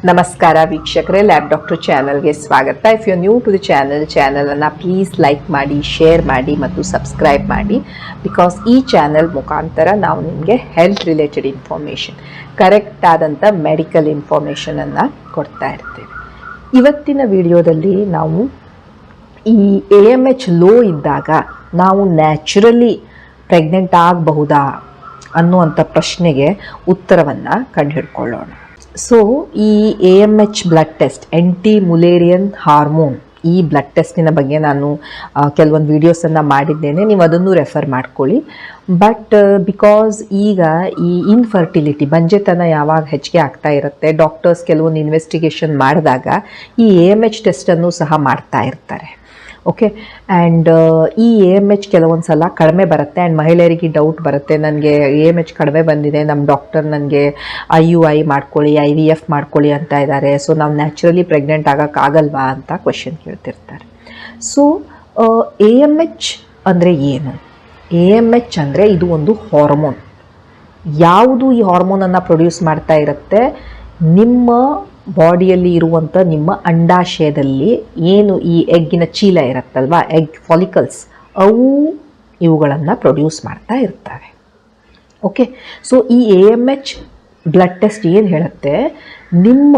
ನಮಸ್ಕಾರ ವೀಕ್ಷಕರೇ, lab doctor ಚಾನಲ್ಗೆ ಸ್ವಾಗತ. If you new to the ಚಾನಲನ್ನು ಪ್ಲೀಸ್ ಲೈಕ್ ಮಾಡಿ, ಶೇರ್ ಮಾಡಿ ಮತ್ತು ಸಬ್ಸ್ಕ್ರೈಬ್ ಮಾಡಿ. ಬಿಕಾಸ್ ಈ ಚಾನಲ್ ಮುಖಾಂತರ ನಾವು ನಿಮಗೆ ಹೆಲ್ತ್ ರಿಲೇಟೆಡ್ ಇನ್ಫಾರ್ಮೇಷನ್, ಕರೆಕ್ಟ್ ಆದಂಥ ಮೆಡಿಕಲ್ ಇನ್ಫಾರ್ಮೇಷನನ್ನು ಕೊಡ್ತಾ ಇರ್ತೇವೆ. ಇವತ್ತಿನ ವಿಡಿಯೋದಲ್ಲಿ ನಾವು ಈ AMH ಲೋ ಇದ್ದಾಗ ನಾವು ನ್ಯಾಚುರಲಿ ಪ್ರೆಗ್ನೆಂಟ್ ಆಗಬಹುದಾ ಅನ್ನುವಂಥ ಪ್ರಶ್ನೆಗೆ ಉತ್ತರವನ್ನು ಕಂಡುಹಿಡ್ಕೊಳ್ಳೋಣ. ಸೊ ಈ AMH ಬ್ಲಡ್ ಟೆಸ್ಟ್, ಆ್ಯಂಟಿ ಮುಲೇರಿಯನ್ ಹಾರ್ಮೋನ್, ಈ ಬ್ಲಡ್ ಟೆಸ್ಟಿನ ಬಗ್ಗೆ ನಾನು ಕೆಲವೊಂದು ವೀಡಿಯೋಸನ್ನು ಮಾಡಿದ್ದೇನೆ, ನೀವು ಅದನ್ನು ರೆಫರ್ ಮಾಡ್ಕೊಳ್ಳಿ. ಬಟ್ ಬಿಕಾಸ್ ಈಗ ಈ ಇನ್ಫರ್ಟಿಲಿಟಿ, ಬಂಜೆತನ ಯಾವಾಗ ಹೆಚ್ಚಿಗೆ ಆಗ್ತಾ ಇರುತ್ತೆ, ಡಾಕ್ಟರ್ಸ್ ಕೆಲವೊಂದು ಇನ್ವೆಸ್ಟಿಗೇಷನ್ ಮಾಡಿದಾಗ ಈ AMH ಟೆಸ್ಟನ್ನು ಸಹ ಮಾಡ್ತಾ ಇರ್ತಾರೆ. ಓಕೆ, ಆ್ಯಂಡ್ ಈ AMH ಕೆಲವೊಂದು ಸಲ ಕಡಿಮೆ ಬರುತ್ತೆ. ಆ್ಯಂಡ್ ಮಹಿಳೆಯರಿಗೆ ಡೌಟ್ ಬರುತ್ತೆ, ನನಗೆ AMH ಕಡಿಮೆ ಬಂದಿದೆ, ನಮ್ಮ ಡಾಕ್ಟರ್ ನನಗೆ IUI ಮಾಡ್ಕೊಳ್ಳಿ, IVF ಮಾಡ್ಕೊಳ್ಳಿ ಅಂತ ಇದ್ದಾರೆ, ಸೊ ನಾವು ನ್ಯಾಚುರಲಿ ಪ್ರೆಗ್ನೆಂಟ್ ಆಗೋಕ್ಕಾಗಲ್ವಾ ಅಂತ ಕ್ವೆಶನ್ ಕೇಳ್ತಿರ್ತಾರೆ. ಸೊ AMH ಅಂದರೆ ಏನು? AMH ಅಂದರೆ ಇದು ಒಂದು ಹಾರ್ಮೋನ್. ಯಾವುದು ಈ ಹಾರ್ಮೋನನ್ನು ಪ್ರೊಡ್ಯೂಸ್ ಮಾಡ್ತಾ ಇರುತ್ತೆ? ನಿಮ್ಮ ಬಾಡಿಯಲ್ಲಿ ಇರುವಂಥ ನಿಮ್ಮ ಅಂಡಾಶಯದಲ್ಲಿ ಏನು ಈ ಎಗ್ಗಿನ ಚೀಲ ಇರುತ್ತಲ್ವ, ಎಗ್ ಫಾಲಿಕಲ್ಸ್, ಅವು ಇವುಗಳನ್ನು ಪ್ರೊಡ್ಯೂಸ್ ಮಾಡ್ತಾ ಇರ್ತವೆ. ಓಕೆ, ಸೊ ಈ AMH ಬ್ಲಡ್ ಟೆಸ್ಟ್ ಏನು ಹೇಳುತ್ತೆ, ನಿಮ್ಮ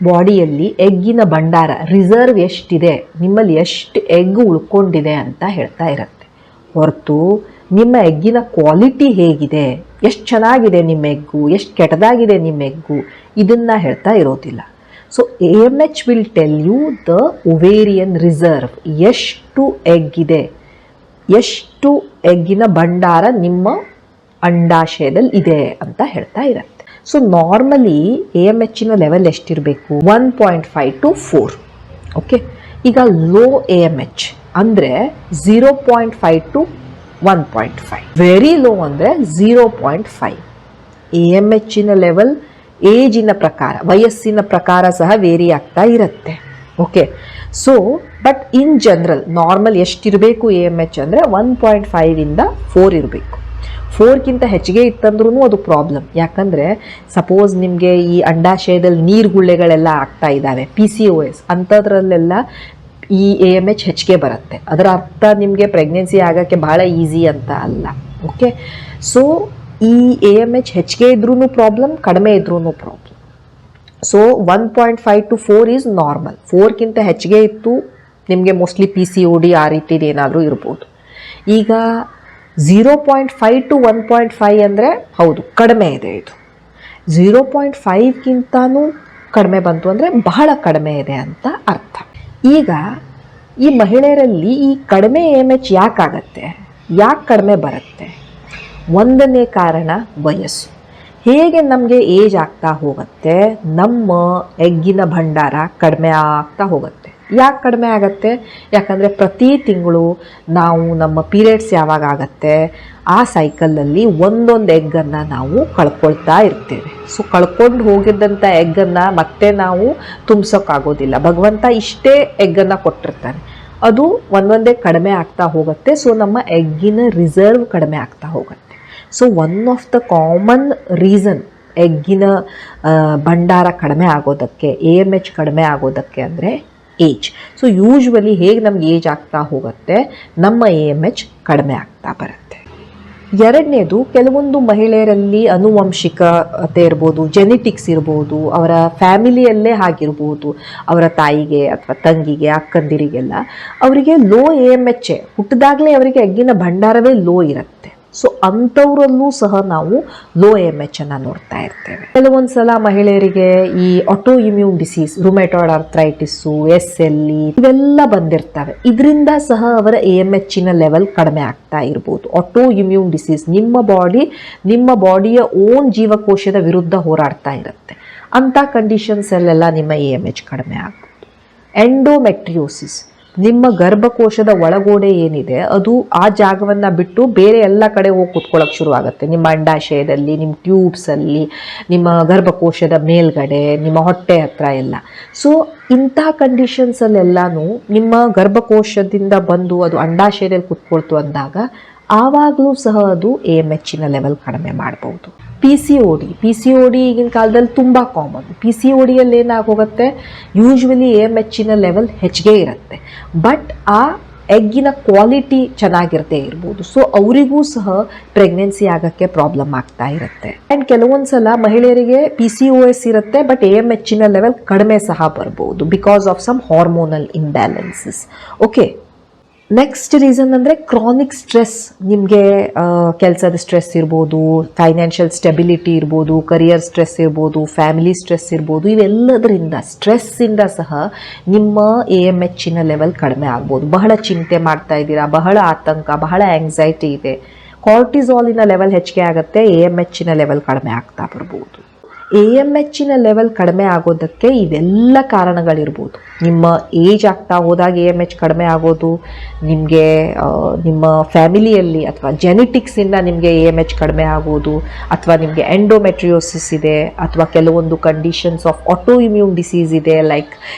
ಬಾಡಿಯಲ್ಲಿ ಎಗ್ಗಿನ ಭಂಡಾರ, ರಿಸರ್ವ್ ಎಷ್ಟಿದೆ, ನಿಮ್ಮಲ್ಲಿ ಎಷ್ಟು ಎಗ್ ಉಳ್ಕೊಂಡಿದೆ ಅಂತ ಹೇಳ್ತಾ ಇರುತ್ತೆ. ಹೊರತು ನಿಮ್ಮ ಎಗ್ಗಿನ ಕ್ವಾಲಿಟಿ ಹೇಗಿದೆ, ಎಷ್ಟು ಚೆನ್ನಾಗಿದೆ ನಿಮ್ಮ ಎಗ್ಗು, ಎಷ್ಟು ಕೆಟ್ಟದಾಗಿದೆ ನಿಮ್ಮ ಎಗ್ಗು, ಇದನ್ನು ಹೇಳ್ತಾ ಇರೋದಿಲ್ಲ. So AMH will tell you the ovarian reserve, ಎಷ್ಟು ಎಗ್ಗಿದೆ, ಎಷ್ಟು ಎಗ್ಗಿನ ಭಂಡಾರ ನಿಮ್ಮ ಅಂಡಾಶಯದಲ್ಲಿ ಇದೆ ಅಂತ ಹೇಳ್ತಾ ಇರುತ್ತೆ. ಸೊ ನಾರ್ಮಲಿ AMHನ ಲೆವೆಲ್ ಎಷ್ಟಿರಬೇಕು? 1.5 to 4. ಓಕೆ, ಈಗ ಲೋ AMH ಅಂದರೆ 0.5 to 1.5, ವೆರಿ ಲೋ ಅಂದರೆ 0.5. AMHನ ಲೆವೆಲ್ ಏಜಿನ ಪ್ರಕಾರ, ವಯಸ್ಸಿನ ಪ್ರಕಾರ ಸಹ ವೇರಿ ಆಗ್ತಾ ಇರುತ್ತೆ. Okay, so but in general normal ಎಷ್ಟಿರಬೇಕು AMH ಅಂದರೆ 1.5 to 4 ಇರಬೇಕು. 4ಗಿಂತ ಹೆಚ್ಚಿಗೆ ಇತ್ತಂದ್ರೂ ಅದು ಪ್ರಾಬ್ಲಮ್. ಯಾಕಂದರೆ ಸಪೋಸ್ ನಿಮಗೆ ಈ ಅಂಡಾಶಯದಲ್ಲಿ ನೀರುಗುಳ್ಳೆಗಳೆಲ್ಲ ಆಗ್ತಾ ಇದ್ದಾವೆ, PCOS ಅಂಥದ್ರಲ್ಲೆಲ್ಲ ಈ AMH ಹೆಚ್ಚಿಗೆ ಬರುತ್ತೆ. ಅದರ ಅರ್ಥ ನಿಮಗೆ ಪ್ರೆಗ್ನೆನ್ಸಿ ಆಗೋಕ್ಕೆ ಭಾಳ ಈಸಿ ಅಂತ ಅಲ್ಲ. ಓಕೆ, ಸೊ ಈ AMH ಹೆಚ್ಚಿಗೆ ಇದ್ರೂ ಪ್ರಾಬ್ಲಮ್, ಕಡಿಮೆ ಇದ್ರೂ problem. So 1.5 to 4 is normal. 4ಗಿಂತ ಹೆಚ್ಚಿಗೆ ಇತ್ತು ನಿಮಗೆ ಮೋಸ್ಟ್ಲಿ PCOD ಆ ರೀತಿದು ಏನಾದರೂ ಇರ್ಬೋದು. ಈಗ 0.5 to 1.5 ಅಂದರೆ ಹೌದು ಕಡಿಮೆ ಇದೆ. ಇದು 0.5ಗಿಂತನೂ ಕಡಿಮೆ ಬಂತು ಅಂದರೆ ಬಹಳ ಕಡಿಮೆ ಇದೆ ಅಂತ ಅರ್ಥ. ಈಗ ಈ ಮಹಿಳೆಯರಲ್ಲಿ ಈ ಕಡಿಮೆ AMH ಯಾಕಾಗತ್ತೆ, ಯಾಕೆ ಕಡಿಮೆ ಬರುತ್ತೆ? ಒಂದನೇ ಕಾರಣ ವಯಸ್ಸು. ಹೇಗೆ ನಮಗೆ ಏಜ್ ಆಗ್ತಾ ಹೋಗುತ್ತೆ, ನಮ್ಮ ಎಗ್ಗಿನ ಭಂಡಾರ ಕಡಿಮೆ ಆಗ್ತಾ ಹೋಗುತ್ತೆ. ಯಾಕೆ ಕಡಿಮೆ ಆಗುತ್ತೆ? ಯಾಕಂದರೆ ಪ್ರತಿ ತಿಂಗಳು ನಾವು ನಮ್ಮ ಪೀರಿಯಡ್ಸ್ ಯಾವಾಗ ಆಗುತ್ತೆ ಆ ಸೈಕಲಲ್ಲಿ ಒಂದೊಂದು ಎಗ್ಗನ್ನು ನಾವು ಕಳ್ಕೊಳ್ತಾ ಇರ್ತೇವೆ. ಸೊ ಕಳ್ಕೊಂಡು ಹೋಗಿದ್ದಂಥ ಎಗ್ಗನ್ನು ಮತ್ತೆ ನಾವು ತುಂಬಿಸೋಕ್ಕಾಗೋದಿಲ್ಲ. ಭಗವಂತ ಇಷ್ಟೇ ಎಗ್ಗನ್ನು ಕೊಟ್ಟಿರ್ತಾನೆ, ಅದು ಒಂದೊಂದೇ ಕಡಿಮೆ ಆಗ್ತಾ ಹೋಗುತ್ತೆ. ಸೊ ನಮ್ಮ ಎಗ್ಗಿನ ರಿಸರ್ವ್ ಕಡಿಮೆ ಆಗ್ತಾ ಹೋಗುತ್ತೆ. So one of the common reason ಎಗ್ಗಿನ ಭಂಡಾರ ಕಡಿಮೆ ಆಗೋದಕ್ಕೆ, AMH ಕಡಿಮೆ ಆಗೋದಕ್ಕೆ ಅಂದರೆ ಏಜ್. ಸೊ ಯೂಶ್ವಲಿ ಹೇಗೆ ನಮ್ಗೆ ಏಜ್ ಆಗ್ತಾ ಹೋಗುತ್ತೆ, ನಮ್ಮ AMH ಕಡಿಮೆ ಆಗ್ತಾ ಬರುತ್ತೆ. ಎರಡನೇದು, ಕೆಲವೊಂದು ಮಹಿಳೆಯರಲ್ಲಿ ಅನುವಂಶಿಕತೆ ಇರ್ಬೋದು, ಜೆನೆಟಿಕ್ಸ್ ಇರ್ಬೋದು, ಅವರ ಫ್ಯಾಮಿಲಿಯಲ್ಲೇ ಆಗಿರ್ಬೋದು, ಅವರ ತಾಯಿಗೆ ಅಥವಾ ತಂಗಿಗೆ, ಅಕ್ಕಂದಿರಿಗೆಲ್ಲ ಅವರಿಗೆ ಲೋ AMH, ಹುಟ್ಟಿದಾಗಲೇ ಅವರಿಗೆ ಎಗ್ಗಿನ ಭಂಡಾರವೇ ಲೋ ಇರುತ್ತೆ. ಸೊ ಅಂಥವರಲ್ಲೂ ಸಹ ನಾವು ಲೋ AMH ಅನ್ನು ನೋಡ್ತಾ ಇರ್ತೇವೆ. ಕೆಲವೊಂದು ಸಲ ಮಹಿಳೆಯರಿಗೆ ಈ auto immune disease, rheumatoid arthritis, SLE ಇವೆಲ್ಲ ಬಂದಿರ್ತವೆ. ಇದರಿಂದ ಸಹ ಅವರ AMHನ ಲೆವೆಲ್ ಕಡಿಮೆ ಆಗ್ತಾ ಇರ್ಬೋದು. ಆಟೋ ಇಮ್ಯೂನ್ ಡಿಸೀಸ್, ನಿಮ್ಮ ಬಾಡಿಯ ಓನ್ ಜೀವಕೋಶದ ವಿರುದ್ಧ ಹೋರಾಡ್ತಾ ಇರುತ್ತೆ. ಅಂಥ ಕಂಡೀಷನ್ಸಲ್ಲೆಲ್ಲ ನಿಮ್ಮ AMH ಕಡಿಮೆ ಆಗ್ಬೋದು. ಎಂಡೋಮೆಟ್ರಿಯೋಸಿಸ್, ನಿಮ್ಮ ಗರ್ಭಕೋಶದ ಒಳಗೋಡೆ ಏನಿದೆ ಅದು ಆ ಜಾಗವನ್ನು ಬಿಟ್ಟು ಬೇರೆ ಎಲ್ಲ ಕಡೆ ಹೋಗಿ ಕೂತ್ಕೊಳ್ಳೋಕೆ ಶುರುವಾಗುತ್ತೆ. ನಿಮ್ಮ ಅಂಡಾಶಯದಲ್ಲಿ, ನಿಮ್ಮ ಟ್ಯೂಬ್ಸಲ್ಲಿ, ನಿಮ್ಮ ಗರ್ಭಕೋಶದ ಮೇಲ್ಗಡೆ, ನಿಮ್ಮ ಹೊಟ್ಟೆ ಹತ್ರ ಎಲ್ಲ. ಸೊ ಇಂಥ ಕಂಡೀಷನ್ಸಲ್ಲೆಲ್ಲನೂ ನಿಮ್ಮ ಗರ್ಭಕೋಶದಿಂದ ಬಂದು ಅದು ಅಂಡಾಶಯದಲ್ಲಿ ಕೂತ್ಕೊಳ್ತು ಅಂದಾಗ ಆವಾಗಲೂ ಸಹ ಅದು AMHನ ಲೆವೆಲ್ ಕಡಿಮೆ ಮಾಡ್ಬೋದು. ಪಿ ಸಿ ಒ ಡಿ ಈಗಿನ ಕಾಲದಲ್ಲಿ ತುಂಬ ಕಾಮನ್. ಪಿ ಸಿ ಒ ಡಿಯಲ್ಲಿ ಏನಾಗೋಗುತ್ತೆ, ಯೂಶ್ವಲಿ AMHನ ಲೆವೆಲ್ ಹೆಚ್ಚಿಗೆ ಇರುತ್ತೆ, ಬಟ್ ಆ ಎಗ್ಗಿನ ಕ್ವಾಲಿಟಿ ಚೆನ್ನಾಗಿರದೇ ಇರ್ಬೋದು. ಸೊ ಅವರಿಗೂ ಸಹ ಪ್ರೆಗ್ನೆನ್ಸಿ ಆಗೋಕ್ಕೆ ಪ್ರಾಬ್ಲಮ್ ಆಗ್ತಾ ಇರುತ್ತೆ. ಆ್ಯಂಡ್ ಕೆಲವೊಂದು ಸಲ ಮಹಿಳೆಯರಿಗೆ PCOS ಇರುತ್ತೆ, ಬಟ್ AMHನ ಲೆವೆಲ್ ಕಡಿಮೆ ಸಹ ಬರ್ಬೋದು because of some hormonal imbalances. Okay, next reason ಅಂದರೆ ಕ್ರಾನಿಕ್ ಸ್ಟ್ರೆಸ್. ನಿಮಗೆ ಕೆಲಸದ ಸ್ಟ್ರೆಸ್ ಇರ್ಬೋದು, ಫೈನಾನ್ಷಿಯಲ್ ಸ್ಟೆಬಿಲಿಟಿ ಇರ್ಬೋದು, ಕರಿಯರ್ ಸ್ಟ್ರೆಸ್ ಇರ್ಬೋದು, ಫ್ಯಾಮಿಲಿ ಸ್ಟ್ರೆಸ್ ಇರ್ಬೋದು. ಇವೆಲ್ಲದರಿಂದ ಸ್ಟ್ರೆಸ್ಸಿಂದ ಸಹ ನಿಮ್ಮ AMHನ ಲೆವೆಲ್ ಕಡಿಮೆ ಆಗ್ಬೋದು. ಬಹಳ ಚಿಂತೆ ಮಾಡ್ತಾ ಇದ್ದೀರಾ, ಬಹಳ ಆತಂಕ, ಬಹಳ ಆಂಗ್ಸೈಟಿ ಇದೆ, ಕಾರ್ಟಿಸಾಲಿನ ಲೆವೆಲ್ ಹೆಚ್ಚಿಗೆ ಆಗುತ್ತೆ, AMHನ ಲೆವೆಲ್ ಕಡಿಮೆ ಆಗ್ತಾ ಬರ್ಬೋದು. AMHನ ಲೆವೆಲ್ ಕಡಿಮೆ ಆಗೋದಕ್ಕೆ ಇವೆಲ್ಲ ಕಾರಣಗಳಿರ್ಬೋದು. ನಿಮ್ಮ ಏಜ್ ಆಗ್ತಾ ಹೋದಾಗ AMH ಕಡಿಮೆ ಆಗೋದು, ನಿಮಗೆ ನಿಮ್ಮ ಫ್ಯಾಮಿಲಿಯಲ್ಲಿ ಅಥವಾ ಜೆನೆಟಿಕ್ಸಿಂದ ನಿಮಗೆ AMH ಕಡಿಮೆ ಆಗೋದು, ಅಥವಾ ನಿಮಗೆ ಎಂಡೋಮೆಟ್ರಿಯೋಸಿಸ್ ಇದೆ, ಅಥವಾ ಕೆಲವೊಂದು conditions of auto immune disease ಇದೆ, like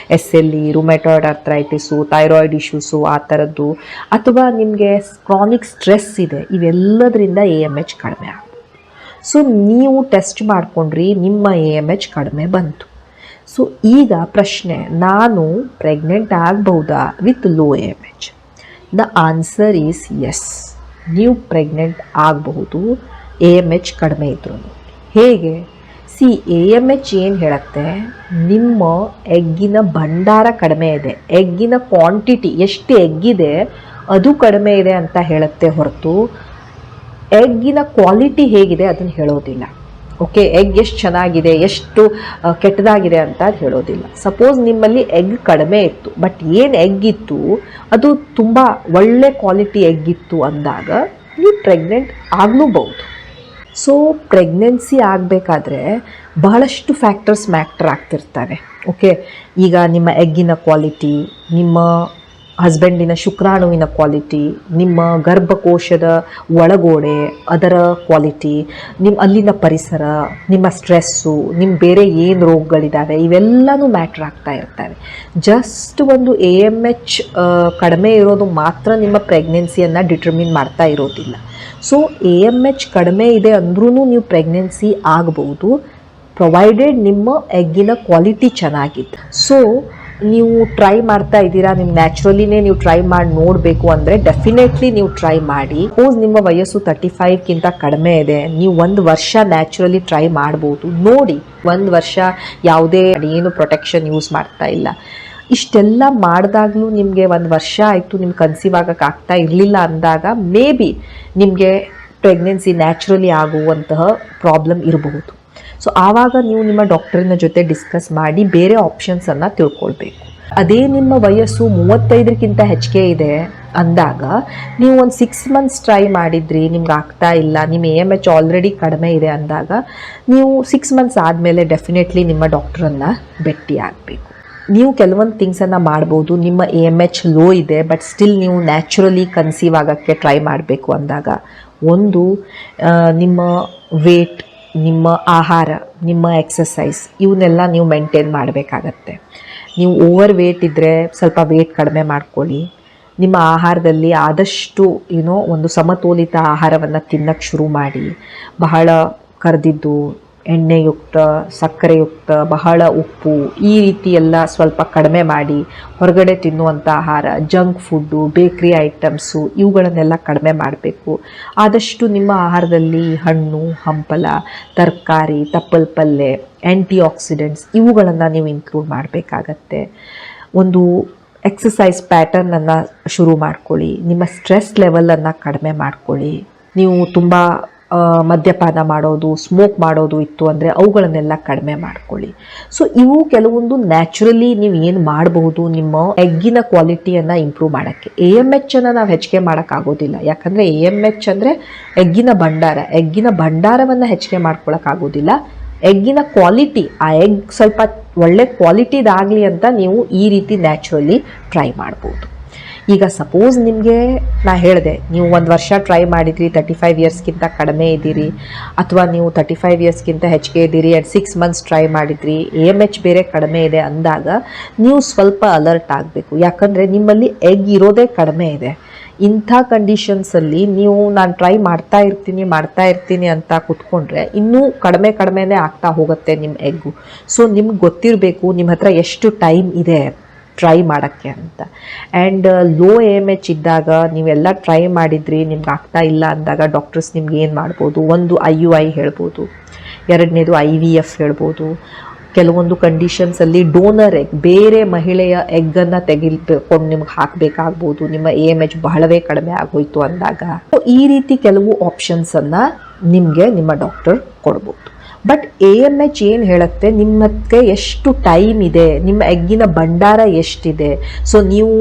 SLE, rheumatoid arthritis, thyroid issues ಆ ಥರದ್ದು, ಅಥವಾ ನಿಮಗೆ ಕ್ರಾನಿಕ್ ಸ್ಟ್ರೆಸ್ ಇದೆ. ಇವೆಲ್ಲದರಿಂದ AMH ಕಡಿಮೆ ಆಗುತ್ತೆ. ಸೊ ನೀವು ಟೆಸ್ಟ್ ಮಾಡಿಕೊಂಡ್ರಿ, ನಿಮ್ಮ AMH ಕಡಿಮೆ ಬಂತು. ಸೊ ಈಗ ಪ್ರಶ್ನೆ, ನಾನು ಪ್ರೆಗ್ನೆಂಟ್ ಆಗಬಹುದಾ with low AMH? The answer is yes, ನೀವು ಪ್ರೆಗ್ನೆಂಟ್ ಆಗಬಹುದು AMH ಕಡಿಮೆ ಇದ್ರು. ಹೇಗೆ? AMH ಏನು ಹೇಳುತ್ತೆ, ನಿಮ್ಮ ಎಗ್ಗಿನ ಭಂಡಾರ ಕಡಿಮೆ ಇದೆ, ಎಗ್ಗಿನ ಕ್ವಾಂಟಿಟಿ ಎಷ್ಟು ಎಗ್ಗಿದೆ ಅದು ಕಡಿಮೆ ಇದೆ ಅಂತ ಹೇಳುತ್ತೆ ಹೊರತು ಎಗ್ಗಿನ ಕ್ವಾಲಿಟಿ ಹೇಗಿದೆ ಅದನ್ನು ಹೇಳೋದಿಲ್ಲ. ಓಕೆ, ಎಗ್ ಎಷ್ಟು ಚೆನ್ನಾಗಿದೆ, ಎಷ್ಟು ಕೆಟ್ಟದಾಗಿದೆ ಅಂತ ಅದು ಹೇಳೋದಿಲ್ಲ. ಸಪೋಸ್ ನಿಮ್ಮಲ್ಲಿ ಎಗ್ ಕಡಿಮೆ ಇತ್ತು, ಬಟ್ ಏನು ಎಗ್ ಇತ್ತು ಅದು ತುಂಬ ಒಳ್ಳೆ ಕ್ವಾಲಿಟಿ ಎಗ್ ಇತ್ತು ಅಂದಾಗ ನೀವು ಪ್ರೆಗ್ನೆಂಟ್ ಆಗಲೂಬಹುದು. ಸೊ ಪ್ರೆಗ್ನೆನ್ಸಿ ಆಗಬೇಕಾದ್ರೆ ಬಹಳಷ್ಟು ಫ್ಯಾಕ್ಟರ್ಸ್ ಮ್ಯಾಟ್ರ್ ಆಗ್ತಿರ್ತಾರೆ. ಓಕೆ, ಈಗ ನಿಮ್ಮ ಎಗ್ಗಿನ ಕ್ವಾಲಿಟಿ, ನಿಮ್ಮ ಹಸ್ಬೆಂಡಿನ ಶುಕ್ರಾಣುವಿನ ಕ್ವಾಲಿಟಿ, ನಿಮ್ಮ ಗರ್ಭಕೋಶದ ಒಳಗೋಡೆ ಅದರ ಕ್ವಾಲಿಟಿ, ಅಲ್ಲಿನ ಪರಿಸರ, ನಿಮ್ಮ ಸ್ಟ್ರೆಸ್ಸು, ನಿಮ್ಮ ಬೇರೆ ಏನು ರೋಗಗಳಿದ್ದಾವೆ, ಇವೆಲ್ಲನೂ ಮ್ಯಾಟ್ರ್ ಆಗ್ತಾ ಇರ್ತಾರೆ. ಜಸ್ಟ್ ಒಂದು AMH ಕಡಿಮೆ ಇರೋದು ಮಾತ್ರ ನಿಮ್ಮ ಪ್ರೆಗ್ನೆನ್ಸಿಯನ್ನು ಡಿಟರ್ಮಿನ್ ಮಾಡ್ತಾ ಇರೋದಿಲ್ಲ. ಸೊ AMH ಕಡಿಮೆ ಇದೆ ಅಂದ್ರೂ ನೀವು ಪ್ರೆಗ್ನೆನ್ಸಿ ಆಗಬಹುದು, ಪ್ರೊವೈಡೆಡ್ ನಿಮ್ಮ ಎಗ್ಗಿನ ಕ್ವಾಲಿಟಿ ಚೆನ್ನಾಗಿದೆ. ಸೊ ನೀವು ಟ್ರೈ ಮಾಡ್ತಾ ಇದ್ದೀರಾ, ನಿಮ್ಮ ನ್ಯಾಚುರಲಿನೇ ನೀವು ಟ್ರೈ ಮಾಡಿ ನೋಡಬೇಕು ಅಂದರೆ ಡೆಫಿನೆಟ್ಲಿ ನೀವು ಟ್ರೈ ಮಾಡಿ. ಸಪೋಸ್ ನಿಮ್ಮ ವಯಸ್ಸು 35ಕ್ಕಿಂತ ಕಡಿಮೆ ಇದೆ, ನೀವು 1 ವರ್ಷ ನ್ಯಾಚುರಲಿ ಟ್ರೈ ಮಾಡ್ಬೋದು. ನೋಡಿ, 1 ವರ್ಷ ಯಾವುದೇ ಏನು ಪ್ರೊಟೆಕ್ಷನ್ ಯೂಸ್ ಮಾಡ್ತಾ ಇಲ್ಲ, ಇಷ್ಟೆಲ್ಲ ಮಾಡಿದಾಗಲೂ ನಿಮಗೆ 1 ವರ್ಷ ಆಯಿತು, ನಿಮ್ಗೆ ಕನ್ಸೀವ್ ಆಗೋಕ್ಕೆ ಆಗ್ತಾ ಇರಲಿಲ್ಲ ಅಂದಾಗ ಮೇ ಬಿ ನಿಮಗೆ ಪ್ರೆಗ್ನೆನ್ಸಿ ನ್ಯಾಚುರಲಿ ಆಗುವಂತಹ ಪ್ರಾಬ್ಲಮ್ ಇರಬಹುದು. ಸೊ ಆವಾಗ ನೀವು ನಿಮ್ಮ ಡಾಕ್ಟರಿನ ಜೊತೆ ಡಿಸ್ಕಸ್ ಮಾಡಿ ಬೇರೆ ಆಪ್ಷನ್ಸನ್ನು ತಿಳ್ಕೊಳ್ಬೇಕು. ಅದೇ ನಿಮ್ಮ ವಯಸ್ಸು 35ಕ್ಕಿಂತ ಹೆಚ್ಚಿಗೆ ಇದೆ ಅಂದಾಗ ನೀವು ಒಂದು 6 ಮಂತ್ಸ್ ಟ್ರೈ ಮಾಡಿದ್ರಿ, ನಿಮ್ಗೆ ಆಗ್ತಾ ಇಲ್ಲ, ನಿಮ್ಮ AMH ಆಲ್ರೆಡಿ ಕಡಿಮೆ ಇದೆ ಅಂದಾಗ ನೀವು 6 ಮಂತ್ಸ್ ಆದಮೇಲೆ ಡೆಫಿನೆಟ್ಲಿ ನಿಮ್ಮ ಡಾಕ್ಟ್ರನ್ನು ಭೇಟಿ ಆಗಬೇಕು. ನೀವು ಕೆಲವೊಂದು ಥಿಂಗ್ಸನ್ನು ಮಾಡ್ಬೋದು. ನಿಮ್ಮ AMH ಲೋ ಇದೆ, ಬಟ್ ಸ್ಟಿಲ್ ನೀವು ನ್ಯಾಚುರಲಿ ಕನ್ಸೀವ್ ಆಗೋಕ್ಕೆ ಟ್ರೈ ಮಾಡಬೇಕು ಅಂದಾಗ, ಒಂದು ನಿಮ್ಮ ವೇಟ್, ನಿಮ್ಮ ಆಹಾರ, ನಿಮ್ಮ ಎಕ್ಸಸೈಸ್ ಇವನ್ನೆಲ್ಲ ನೀವು ಮೇಂಟೈನ್ ಮಾಡಬೇಕಾಗತ್ತೆ. ನೀವು ಓವರ್ ವೇಟ್ ಇದ್ದರೆ ಸ್ವಲ್ಪ ವೇಟ್ ಕಡಿಮೆ ಮಾಡ್ಕೊಳ್ಳಿ. ನಿಮ್ಮ ಆಹಾರದಲ್ಲಿ ಆದಷ್ಟು ಒಂದು ಸಮತೋಲಿತ ಆಹಾರವನ್ನು ತಿನ್ನಕ್ಕೆ ಶುರು ಮಾಡಿ. ಬಹಳ ಕರೆದಿದ್ದು, ಎಣ್ಣೆಯುಕ್ತ, ಸಕ್ಕರೆಯುಕ್ತ, ಬಹಳ ಉಪ್ಪು, ಈ ರೀತಿ ಎಲ್ಲ ಸ್ವಲ್ಪ ಕಡಿಮೆ ಮಾಡಿ ಹೊರಗಡೆ ತಿನ್ನುವಂಥ ಆಹಾರ, ಜಂಕ್ ಫುಡ್ಡು, ಬೇಕ್ರಿ ಐಟಮ್ಸು ಇವುಗಳನ್ನೆಲ್ಲ ಕಡಿಮೆ ಮಾಡಬೇಕು. ಆದಷ್ಟು ನಿಮ್ಮ ಆಹಾರದಲ್ಲಿ ಹಣ್ಣು, ಹಂಪಲ, ತರಕಾರಿ, ತಪ್ಪಲ್ ಪಲ್ಯ, ಆ್ಯಂಟಿ ಆಕ್ಸಿಡೆಂಟ್ಸ್ ಇವುಗಳನ್ನು ನೀವು ಇನ್ಕ್ಲೂಡ್ ಮಾಡಬೇಕಾಗತ್ತೆ. ಒಂದು ಎಕ್ಸಸೈಸ್ ಪ್ಯಾಟರ್ನನ್ನು ಶುರು ಮಾಡ್ಕೊಳ್ಳಿ. ನಿಮ್ಮ ಸ್ಟ್ರೆಸ್ ಲೆವೆಲನ್ನು ಕಡಿಮೆ ಮಾಡ್ಕೊಳ್ಳಿ. ನೀವು ತುಂಬ ಮದ್ಯಪಾನ ಮಾಡೋದು, ಸ್ಮೋಕ್ ಮಾಡೋದು ಇತ್ತು ಅಂದರೆ ಅವುಗಳನ್ನೆಲ್ಲ ಕಡಿಮೆ ಮಾಡ್ಕೊಳ್ಳಿ. ಸೊ ಇವು ಕೆಲವೊಂದು ನ್ಯಾಚುರಲಿ ನೀವು ಏನು ಮಾಡಬಹುದು ನಿಮ್ಮ ಎಗ್ಗಿನ ಕ್ವಾಲಿಟಿಯನ್ನು ಇಂಪ್ರೂವ್ ಮಾಡೋಕ್ಕೆ. AMHನ್ನು ನಾವು ಹೆಚ್ಚಿಗೆ ಮಾಡೋಕ್ಕಾಗೋದಿಲ್ಲ, ಯಾಕಂದರೆ AMH ಅಂದರೆ ಎಗ್ಗಿನ ಭಂಡಾರ, ಎಗ್ಗಿನ ಭಂಡಾರವನ್ನು ಹೆಚ್ಚಿಗೆ ಮಾಡ್ಕೊಳ್ಳೋಕ್ಕಾಗೋದಿಲ್ಲ. ಎಗ್ಗಿನ ಕ್ವಾಲಿಟಿ, ಆ ಎಗ್ ಸ್ವಲ್ಪ ಒಳ್ಳೆ ಕ್ವಾಲಿಟಿದಾಗಲಿ ಅಂತ ನೀವು ಈ ರೀತಿ ನ್ಯಾಚುರಲಿ ಟ್ರೈ ಮಾಡ್ಬೋದು. ಈಗ ಸಪೋಸ್ ನಿಮಗೆ ನಾ ಹೇಳಿದೆ, ನೀವು 1 ವರ್ಷ ಟ್ರೈ ಮಾಡಿದ್ರಿ, 35 ಇಯರ್ಸ್ಗಿಂತ ಕಡಿಮೆ ಇದ್ದೀರಿ, ಅಥವಾ ನೀವು 35 ಇಯರ್ಸ್ಗಿಂತ ಹೆಚ್ಚಿಗೆ ಇದ್ದೀರಿ ಆ್ಯಂಡ್ 6 ಮಂತ್ಸ್ ಟ್ರೈ ಮಾಡಿದ್ರಿ, AMH ಬೇರೆ ಕಡಿಮೆ ಇದೆ ಅಂದಾಗ ನೀವು ಸ್ವಲ್ಪ ಅಲರ್ಟ್ ಆಗಬೇಕು. ಯಾಕಂದರೆ ನಿಮ್ಮಲ್ಲಿ ಎಗ್ ಇರೋದೇ ಕಡಿಮೆ ಇದೆ. ಇಂಥ ಕಂಡೀಷನ್ಸಲ್ಲಿ ನೀವು ನಾನು ಟ್ರೈ ಮಾಡ್ತಾ ಇರ್ತೀನಿ ಅಂತ ಕೂತ್ಕೊಂಡ್ರೆ ಇನ್ನೂ ಕಡಿಮೆನೇ ಆಗ್ತಾ ಹೋಗುತ್ತೆ ನಿಮ್ಮ ಎಗ್ಗು. ಸೊ ನಿಮ್ಗೆ ಗೊತ್ತಿರಬೇಕು ನಿಮ್ಮ ಹತ್ರ ಎಷ್ಟು ಟೈಮ್ ಇದೆ ಟ್ರೈ ಮಾಡೋಕ್ಕೆ ಅಂತ. ಆ್ಯಂಡ್ ಲೋ AMH ಇದ್ದಾಗ ನೀವೆಲ್ಲ ಟ್ರೈ ಮಾಡಿದ್ರಿ ನಿಮ್ಗೆ ಆಗ್ತಾ ಇಲ್ಲ ಅಂದಾಗ ಡಾಕ್ಟರ್ಸ್ ನಿಮ್ಗೆ ಏನು ಮಾಡ್ಬೋದು, ಒಂದು IUI ಹೇಳ್ಬೋದು, ಎರಡನೇದು IVF ಹೇಳ್ಬೋದು. ಕೆಲವೊಂದು ಕಂಡೀಷನ್ಸಲ್ಲಿ ಡೋನರ್ ಎಗ್, ಬೇರೆ ಮಹಿಳೆಯ ಎಗ್ಗನ್ನು ತೆಗೆದುಕೊಂಡು ನಿಮ್ಗೆ ಹಾಕಬೇಕಾಗ್ಬೋದು, ನಿಮ್ಮ AMH ಬಹಳವೇ ಕಡಿಮೆ ಆಗೋಯ್ತು ಅಂದಾಗ. ಈ ರೀತಿ ಕೆಲವು ಆಪ್ಷನ್ಸನ್ನು ನಿಮಗೆ ನಿಮ್ಮ ಡಾಕ್ಟರ್ ಕೊಡ್ಬೋದು. ಬಟ್ AMH ಏನು ಹೇಳುತ್ತೆ, ನಿಮ್ಮಕ್ಕೆ ಎಷ್ಟು ಟೈಮ್ ಇದೆ, ನಿಮ್ಮ ಎಗ್ಗಿನ ಭಂಡಾರ ಎಷ್ಟಿದೆ. ಸೊ ನೀವು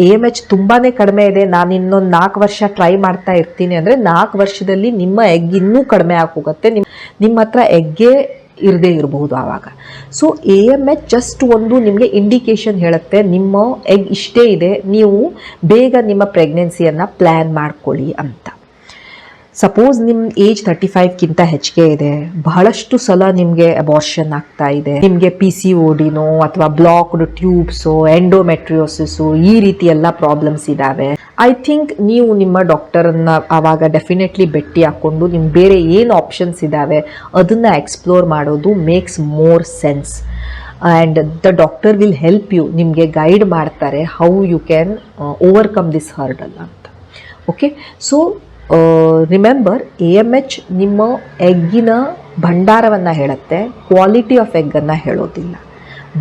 AMH ತುಂಬಾ ಕಡಿಮೆ ಇದೆ, ನಾನು ಇನ್ನೊಂದು 4 ವರ್ಷ ಟ್ರೈ ಮಾಡ್ತಾ ಇರ್ತೀನಿ ಅಂದರೆ 4 ವರ್ಷದಲ್ಲಿ ನಿಮ್ಮ ಎಗ್ ಇನ್ನೂ ಕಡಿಮೆ ಆಗೋಗುತ್ತೆ, ನಿಮ್ಮ ಹತ್ರ ಎಗ್ಗೇ ಇರದೇ ಇರಬಹುದು ಆವಾಗ. ಸೊ AMH ಜಸ್ಟ್ ಒಂದು ನಿಮಗೆ ಇಂಡಿಕೇಶನ್ ಹೇಳುತ್ತೆ, ನಿಮ್ಮ ಎಗ್ ಇಷ್ಟೇ ಇದೆ, ನೀವು ಬೇಗ ನಿಮ್ಮ ಪ್ರೆಗ್ನೆನ್ಸಿಯನ್ನು ಪ್ಲ್ಯಾನ್ ಮಾಡ್ಕೊಳ್ಳಿ ಅಂತ. ಸಪೋಸ್ ನಿಮ್ಮ ಏಜ್ 35ಕ್ಕಿಂತ ಹೆಚ್ಚಿಗೆ ಇದೆ, ಬಹಳಷ್ಟು ಸಲ ನಿಮಗೆ ಅಬಾರ್ಷನ್ ಆಗ್ತಾ ಇದೆ, ನಿಮಗೆ PCODನೋ ಅಥವಾ ಬ್ಲಾಕ್ಡ್ ಟ್ಯೂಬ್ಸೋ, ಎಂಡೋಮೆಟ್ರಿಯೋಸಿಸು, ಈ ರೀತಿ ಎಲ್ಲ ಪ್ರಾಬ್ಲಮ್ಸ್ ಇದ್ದಾವೆ. ಐ ಥಿಂಕ್ ನೀವು ನಿಮ್ಮ ಡಾಕ್ಟರನ್ನು ಆವಾಗ ಡೆಫಿನೆಟ್ಲಿ ಭೇಟಿ ಹಾಕ್ಕೊಂಡು ನಿಮ್ಗೆ ಬೇರೆ ಏನು ಆಪ್ಷನ್ಸ್ ಇದ್ದಾವೆ ಅದನ್ನು ಎಕ್ಸ್ಪ್ಲೋರ್ ಮಾಡೋದು makes more sense. And the doctor will help you, ನಿಮಗೆ ಗೈಡ್ ಮಾಡ್ತಾರೆ how you can overcome this hurdle ಅಂತ. ಓಕೆ, ಸೊ ರಿಮೆಂಬರ್, AMH ನಿಮ್ಮ ಎಗ್ಗಿನ ಭಂಡಾರವನ್ನು ಹೇಳುತ್ತೆ, ಕ್ವಾಲಿಟಿ ಆಫ್ ಎಗ್ಗನ್ನು ಹೇಳೋದಿಲ್ಲ.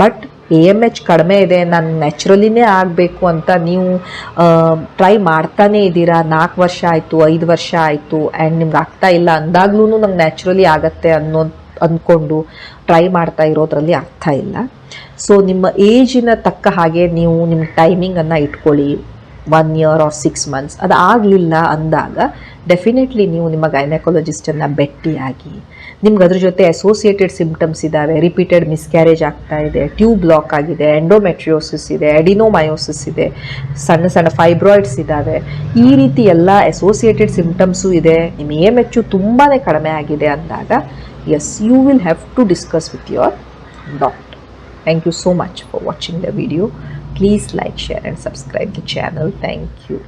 ಬಟ್ AMH ಕಡಿಮೆ ಇದೆ, ನಾನು ನ್ಯಾಚುರಲಿನೇ ಆಗಬೇಕು ಅಂತ ನೀವು ಟ್ರೈ ಮಾಡ್ತಾನೇ ಇದ್ದೀರಾ, 4 ವರ್ಷ ಆಯಿತು, 5 ವರ್ಷ ಆಯಿತು, ಆ್ಯಂಡ್ ನಿಮ್ಗೆ ಆಗ್ತಾ ಇಲ್ಲ ಅಂದಾಗ್ಲೂ ನಂಗೆ ನ್ಯಾಚುರಲಿ ಆಗತ್ತೆ ಅಂದ್ಕೊಂಡು ಟ್ರೈ ಮಾಡ್ತಾ ಇರೋದ್ರಲ್ಲಿ ಅರ್ಥ ಇಲ್ಲ. ಸೊ ನಿಮ್ಮ ಏಜಿನ ತಕ್ಕ ಹಾಗೆ ನೀವು ನಿಮ್ಮ ಟೈಮಿಂಗನ್ನು ಇಟ್ಕೊಳ್ಳಿ, 1 year or 6 months. ಅದು ಆಗಲಿಲ್ಲ ಅಂದಾಗ ಡೆಫಿನೆಟ್ಲಿ ನೀವು ನಿಮ್ಮ ಗೈನಕಾಲಜಿಸ್ಟನ್ನು ಭೇಟಿಯಾಗಿ, ನಿಮ್ಗೆ ಅದ್ರ ಜೊತೆ ಅಸೋಸಿಯೇಟೆಡ್ ಸಿಂಪ್ಟಮ್ಸ್ ಇದ್ದಾವೆ, ರಿಪೀಟೆಡ್ ಮಿಸ್ಕ್ಯಾರೇಜ್ ಆಗ್ತಾ ಇದೆ, ಟ್ಯೂಬ್ ಬ್ಲಾಕ್ ಆಗಿದೆ, ಎಂಡೋಮೆಟ್ರಿಯೋಸಿಸ್ ಇದೆ, ಎಡಿನೋಮಯೋಸಿಸ್ ಇದೆ, ಸಣ್ಣ ಸಣ್ಣ ಫೈಬ್ರಾಯ್ಡ್ಸ್ ಇದ್ದಾವೆ, ಈ ರೀತಿ ಎಲ್ಲ ಅಸೋಸಿಯೇಟೆಡ್ ಸಿಂಪ್ಟಮ್ಸು ಇದೆ, ನಿಮ್ಮ AMH ತುಂಬಾ ಕಡಿಮೆ ಆಗಿದೆ ಅಂದಾಗ yes, you will have to discuss with your doctor. Thank you so much for watching the video. Please like, share and subscribe the channel. Thank you.